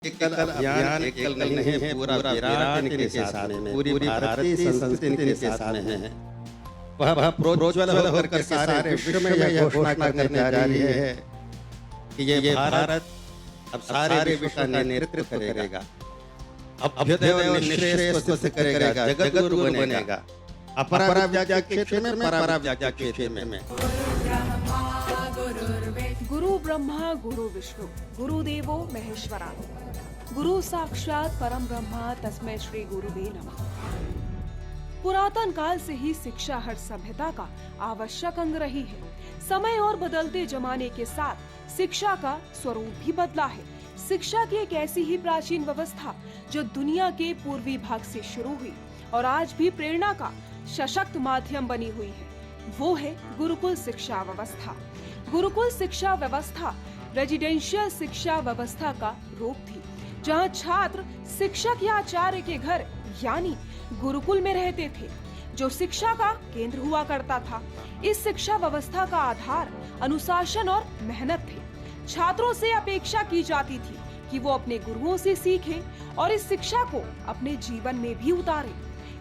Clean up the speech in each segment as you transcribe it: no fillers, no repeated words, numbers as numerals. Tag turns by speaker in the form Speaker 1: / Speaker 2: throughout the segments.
Speaker 1: एकल अभियान एकल नहीं है, पूरा विराट इनके साथ में, पूरी भारतीय संस्कृति इनके साथ में है। वह प्रोज्वल होकर सारे विश्व में यह घोषणा करने जा रही है कि ये भारत अब सारे विश्व का नेतृत्व करेगा, अभ्युदय और निःश्रेयस को सिद्ध करेगा, जगत गुरु बनेगा, अपराव्याज्य के क्षेत्र में, पराव्याज्य के क्षेत्र में।
Speaker 2: गुरु ब्रह्मा गुरु विष्णु गुरुदेवो महेश्वरा, गुरु साक्षात परम ब्रह्मा तस्मै श्री गुरुवे नमः। पुरातन काल से ही शिक्षा हर सभ्यता का आवश्यक अंग रही है। समय और बदलते जमाने के साथ शिक्षा का स्वरूप भी बदला है। शिक्षा की एक ऐसी ही प्राचीन व्यवस्था जो दुनिया के पूर्वी भाग से शुरू हुई और आज भी प्रेरणा का सशक्त माध्यम बनी हुई है, वो है गुरुकुल शिक्षा व्यवस्था। गुरुकुल शिक्षा व्यवस्था रेजिडेंशियल शिक्षा व्यवस्था का रूप थी, जहां छात्र शिक्षक या आचार्य के घर यानी गुरुकुल में रहते थे, जो शिक्षा का केंद्र हुआ करता था। इस शिक्षा व्यवस्था का आधार अनुशासन और मेहनत थे। छात्रों से अपेक्षा की जाती थी कि वो अपने गुरुओं से सीखें और इस शिक्षा को अपने जीवन में भी उतारें।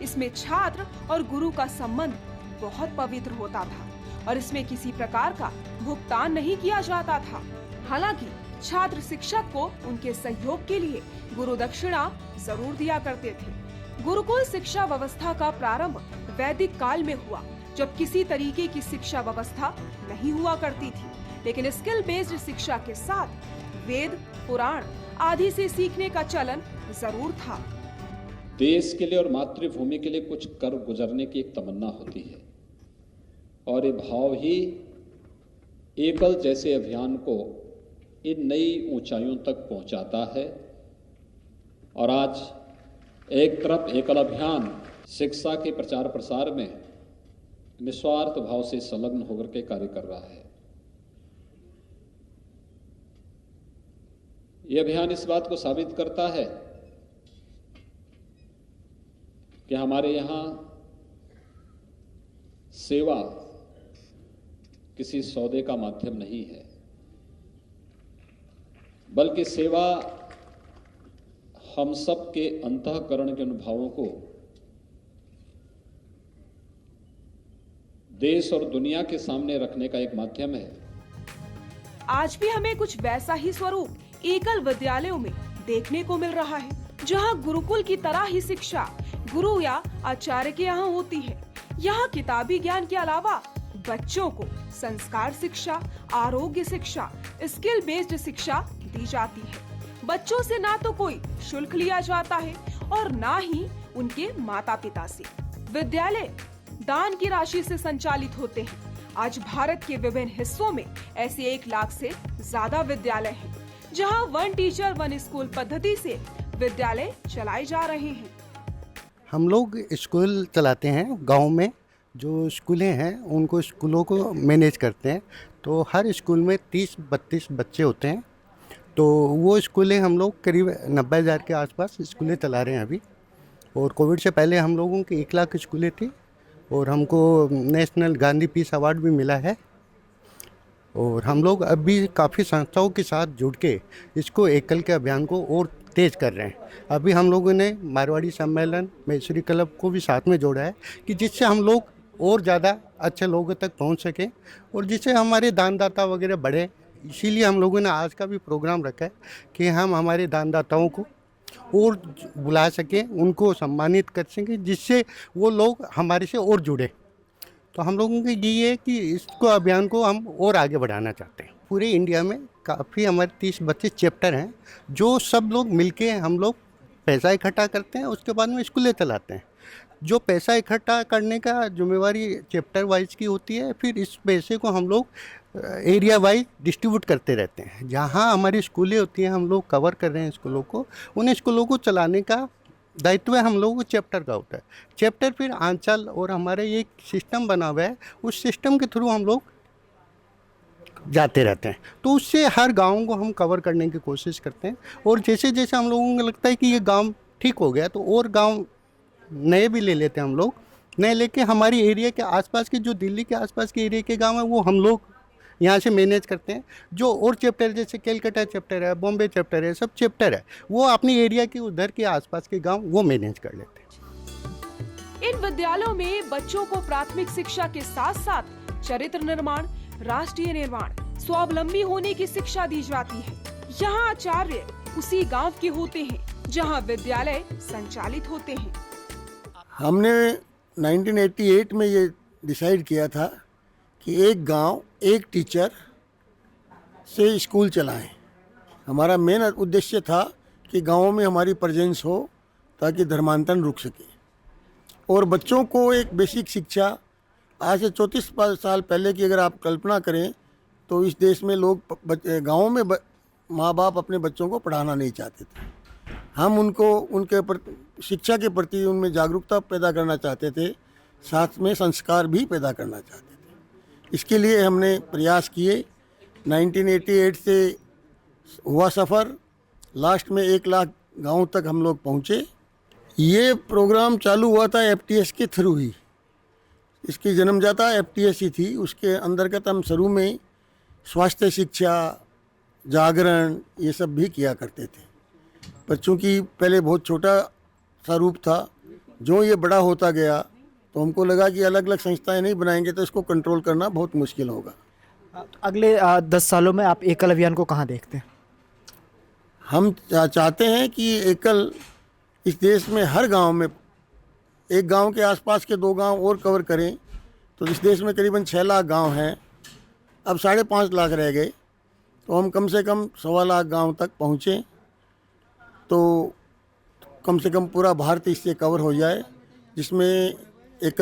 Speaker 2: इसमें छात्र और गुरु का संबंध बहुत पवित्र होता था और इसमें किसी प्रकार का भुगतान नहीं किया जाता था। हालांकि छात्र शिक्षक को उनके सहयोग के लिए गुरु दक्षिणा जरूर दिया करते थे। गुरुकुल शिक्षा व्यवस्था का प्रारंभ वैदिक काल में हुआ, जब किसी तरीके की शिक्षा व्यवस्था नहीं हुआ करती थी, लेकिन स्किल बेस्ड शिक्षा के साथ वेद, पुराण आदि से सीखने का चलन जरूर था।
Speaker 3: देश के लिए और मातृभूमि के लिए कुछ कर गुजरने की एक तमन्ना होती है और ये भाव ही एकल जैसे अभियान को इन नई ऊंचाइयों तक पहुंचाता है। और आज एक तरफ एकल अभियान शिक्षा के प्रचार प्रसार में निस्वार्थ भाव से संलग्न होकर के कार्य कर रहा है। यह अभियान इस बात को साबित करता है कि हमारे यहाँ सेवा किसी सौदे का माध्यम नहीं है, बल्कि सेवा हम सब के अंतःकरण के अनुभवों को देश और दुनिया के सामने रखने का एक माध्यम है।
Speaker 2: आज भी हमें कुछ वैसा ही स्वरूप एकल विद्यालयों में देखने को मिल रहा है, जहां गुरुकुल की तरह ही शिक्षा गुरु या आचार्य के यहाँ होती है। यहाँ किताबी ज्ञान के अलावा बच्चों को संस्कार शिक्षा, आरोग्य शिक्षा, स्किल बेस्ड शिक्षा दी जाती है। बच्चों से ना तो कोई शुल्क लिया जाता है और ना ही उनके माता पिता से। विद्यालय दान की राशि से संचालित होते हैं। आज भारत के विभिन्न हिस्सों में ऐसे 1 लाख से ज्यादा विद्यालय हैं, जहां वन टीचर वन स्कूल पद्धति से विद्यालय चलाए जा रहे हैं।
Speaker 4: हम लोग स्कूल चलाते हैं गांव में। जो स्कूलें हैं उनको स्कूलों को मैनेज करते हैं। तो हर स्कूल में 30-32 बच्चे होते हैं। तो वो स्कूलें हम लोग करीब 90,000 के आसपास स्कूलें चला रहे हैं अभी। और कोविड से पहले हम लोगों की 1 लाख स्कूलें थी और हमको नेशनल गांधी पीस अवार्ड भी मिला है। और हम लोग अभी काफ़ी संस्थाओं के साथ जुड़ के इसको एकल के अभियान को और तेज़ कर रहे हैं। अभी हम लोगों ने मारवाड़ी सम्मेलन महेश्वरी क्लब को भी साथ में जोड़ा है कि जिससे हम लोग और ज़्यादा अच्छे लोगों तक पहुंच सकें और जिससे हमारे दानदाता वगैरह बढ़े। इसीलिए हम लोगों ने आज का भी प्रोग्राम रखा है कि हम हमारे दानदाताओं को और बुला सकें, उनको सम्मानित कर सकें, जिससे वो लोग हमारे से और जुड़े। तो हम लोगों की ये है कि इसको अभियान को हम और आगे बढ़ाना चाहते हैं। पूरे इंडिया में काफ़ी हमारे 30-32 चैप्टर हैं, जो सब लोग मिलके हम लोग पैसा इकट्ठा करते हैं, उसके बाद में स्कूलें चलाते हैं। जो पैसा इकट्ठा करने का जिम्मेवारी चैप्टर वाइज की होती है, फिर इस पैसे को हम लोग एरिया वाइज डिस्ट्रीब्यूट करते रहते हैं। जहाँ हमारी स्कूलें होती हैं, हम लोग कवर कर रहे हैं स्कूलों को, उन स्कूलों को चलाने का दायित्व हम लोगों को चैप्टर का होता है। चैप्टर फिर आंचल और हमारे एक सिस्टम बना हुआ है, उस सिस्टम के थ्रू हम लोग जाते रहते हैं। तो उससे हर गाँव को हम कवर करने की कोशिश करते हैं। और जैसे जैसे हम लोगों को लगता है कि ये गाँव ठीक हो गया, तो और गाँव नए भी ले लेते हैं हम लोग। नए लेके हमारी एरिया के आसपास के, जो दिल्ली के आसपास के एरिया के गांव है, वो हम लोग यहाँ से मैनेज करते हैं। जो और चैप्टर जैसे कैलकाटा चैप्टर है, बॉम्बे चैप्टर है, सब चैप्टर है, वो अपनी एरिया के उधर के आसपास के गांव वो मैनेज कर लेते हैं।
Speaker 2: इन विद्यालयों में बच्चों को प्राथमिक शिक्षा के साथ साथ चरित्र निर्माण, राष्ट्रीय निर्माण, स्वावलंबी होने की शिक्षा दी जाती है। यहाँ आचार्य उसी गांव के होते हैं जहाँ विद्यालय संचालित होते हैं।
Speaker 5: हमने 1988 में ये डिसाइड किया था कि एक गांव एक टीचर से स्कूल चलाएं। हमारा मेन उद्देश्य था कि गांवों में हमारी प्रेजेंस हो ताकि धर्मांतरण रुक सके और बच्चों को एक बेसिक शिक्षा। आज से 34 साल पहले की अगर आप कल्पना करें तो इस देश में लोग गाँवों में माँ बाप अपने बच्चों को पढ़ाना नहीं चाहते थे। हम उनको उनके शिक्षा के प्रति उनमें जागरूकता पैदा करना चाहते थे, साथ में संस्कार भी पैदा करना चाहते थे। इसके लिए हमने प्रयास किए। 1988 से हुआ सफ़र, लास्ट में 1 लाख गांव तक हम लोग पहुँचे। ये प्रोग्राम चालू हुआ था FTS के थ्रू ही, इसकी जन्मदाता FTS ही थी। उसके अंतर्गत हम शुरू में स्वास्थ्य शिक्षा, जागरण ये सब भी किया करते थे। पर चूँकि पहले बहुत छोटा सा रूप था, जो ये बड़ा होता गया तो हमको लगा कि अलग अलग संस्थाएं नहीं बनाएंगे तो इसको कंट्रोल करना बहुत मुश्किल होगा।
Speaker 6: अगले 10 सालों में आप एकल अभियान को कहाँ देखते हैं?
Speaker 5: हम चाहते हैं कि एकल इस देश में हर गांव में, एक गांव के आसपास के 2 गांव और कवर करें तो इस देश में करीबन 6 लाख गांव हैं। अब 5.5 लाख रह गए, तो हम कम से कम 1.25 लाख गांव तक पहुँचें तो कम से कम पूरा भारत इससे कवर हो जाए, जिसमें एक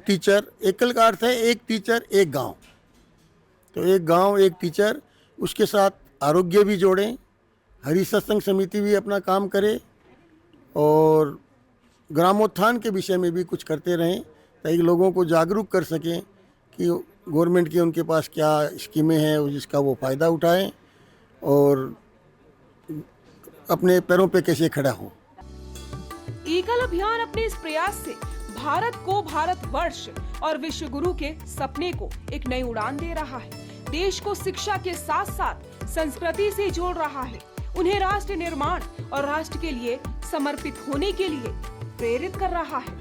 Speaker 5: टीचर, एकल का अर्थ है एक टीचर एक गांव, तो एक गांव एक टीचर, उसके साथ आरोग्य भी जोड़ें, हरि सत्संग समिति भी अपना काम करे और ग्रामोत्थान के विषय में भी कुछ करते रहें ताकि लोगों को जागरूक कर सकें कि गवर्नमेंट की उनके पास क्या स्कीमें हैं जिसका वो फ़ायदा उठाएं और अपने पैरों पे कैसे खड़ा हो।
Speaker 2: एकल अभियान अपने इस प्रयास से भारत को भारतवर्ष और विश्व गुरु के सपने को एक नई उड़ान दे रहा है। देश को शिक्षा के साथ साथ संस्कृति से जोड़ रहा है, उन्हें राष्ट्र निर्माण और राष्ट्र के लिए समर्पित होने के लिए प्रेरित कर रहा है।